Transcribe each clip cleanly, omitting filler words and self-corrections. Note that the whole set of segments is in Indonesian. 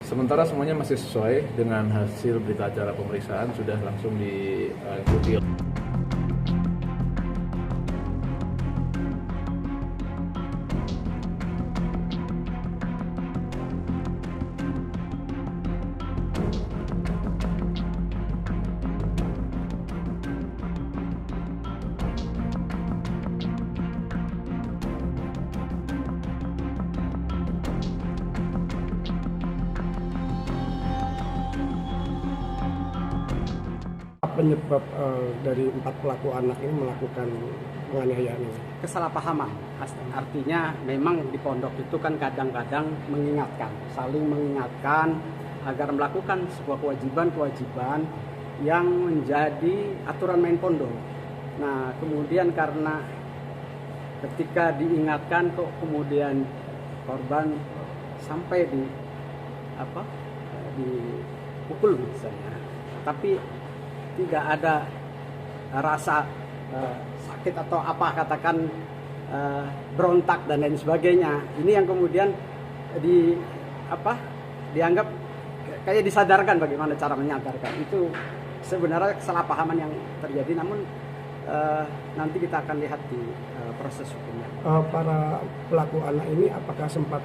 Sementara semuanya masih sesuai dengan hasil berita acara pemeriksaan, sudah langsung diikuti. Penyebab dari 4 pelaku anak ini melakukan penganiayaan ini? Kesalahpahaman. Artinya memang di pondok itu kan kadang-kadang mengingatkan, saling mengingatkan agar melakukan sebuah kewajiban-kewajiban yang menjadi aturan main pondok. Nah, kemudian karena ketika diingatkan kok kemudian korban sampai dipukul misalnya, tapi tidak ada rasa sakit atau katakan berontak dan lain sebagainya. Ini yang kemudian dianggap kayak disadarkan bagaimana cara menyadarkan. Itu sebenarnya kesalahpahaman yang terjadi, namun nanti kita akan lihat di proses hukumnya. Para pelaku anak ini apakah sempat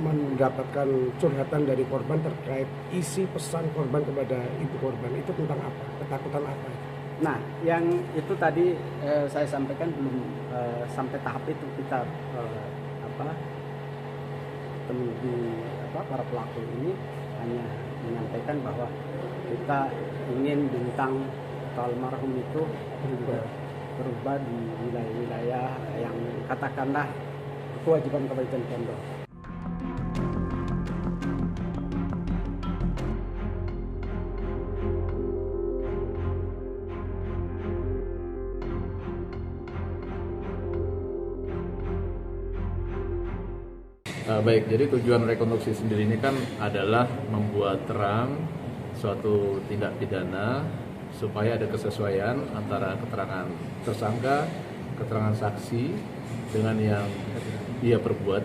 mendapatkan curhatan dari korban terkait isi pesan korban kepada ibu korban itu tentang apa? Ketakutan apa? Nah, yang itu tadi saya sampaikan belum sampai tahap itu. Kita para pelaku ini hanya menyampaikan bahwa kita ingin bintang atau almarhum itu berubah di wilayah-wilayah yang katakanlah kewajiban-kewajiban pondok. Baik, jadi tujuan rekonstruksi sendiri ini kan adalah membuat terang suatu tindak pidana supaya ada kesesuaian antara keterangan tersangka, keterangan saksi dengan yang dia perbuat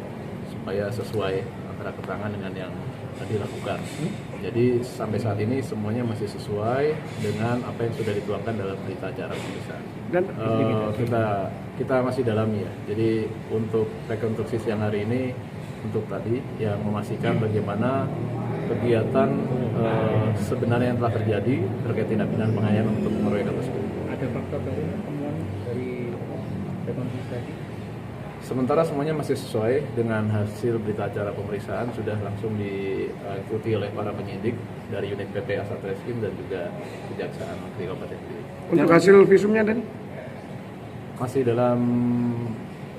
supaya sesuai antara keterangan dengan yang dilakukan. Jadi sampai saat ini semuanya masih sesuai dengan apa yang sudah dituangkan dalam berita acara pemeriksaan. Dan kita masih dalami ya. Jadi untuk rekonstruksi siang hari ini untuk tadi yang memastikan bagaimana kegiatan sebenarnya yang telah terjadi terkait tindak pidana penganiayaan untuk mengeroyok tersebut. Ada faktor baru temuan dari rekonstruksi tadi? Sementara semuanya masih sesuai dengan hasil berita acara pemeriksaan, sudah langsung diikuti oleh para penyidik dari unit PPA Satreskrim dan juga Kejaksaan Negeri Kabupaten Kediri. Untuk hasil visumnya dan masih dalam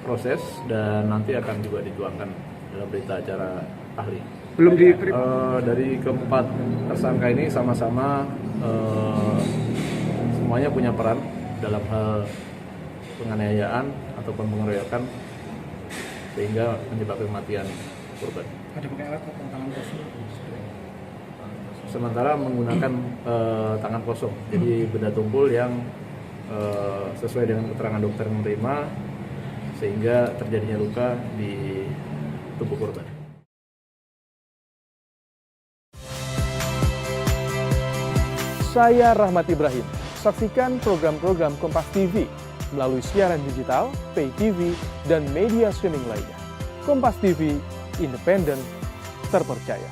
proses dan nanti akan juga dituangkan dalam berita acara ahli. belum diterima. Dari keempat tersangka ini sama-sama semuanya punya peran dalam hal penganiayaan ataupun pengeroyokan sehingga menyebabkan kematian korban. Ada pakai alat atau tangan kosong? Sementara menggunakan tangan kosong, jadi benda tumpul yang sesuai dengan keterangan dokter yang menerima sehingga terjadinya luka di tubuh korban. Saya Rahmat Ibrahim. Saksikan program-program Kompas TV melalui siaran digital, pay TV, dan media streaming lainnya. Kompas TV, independen, terpercaya.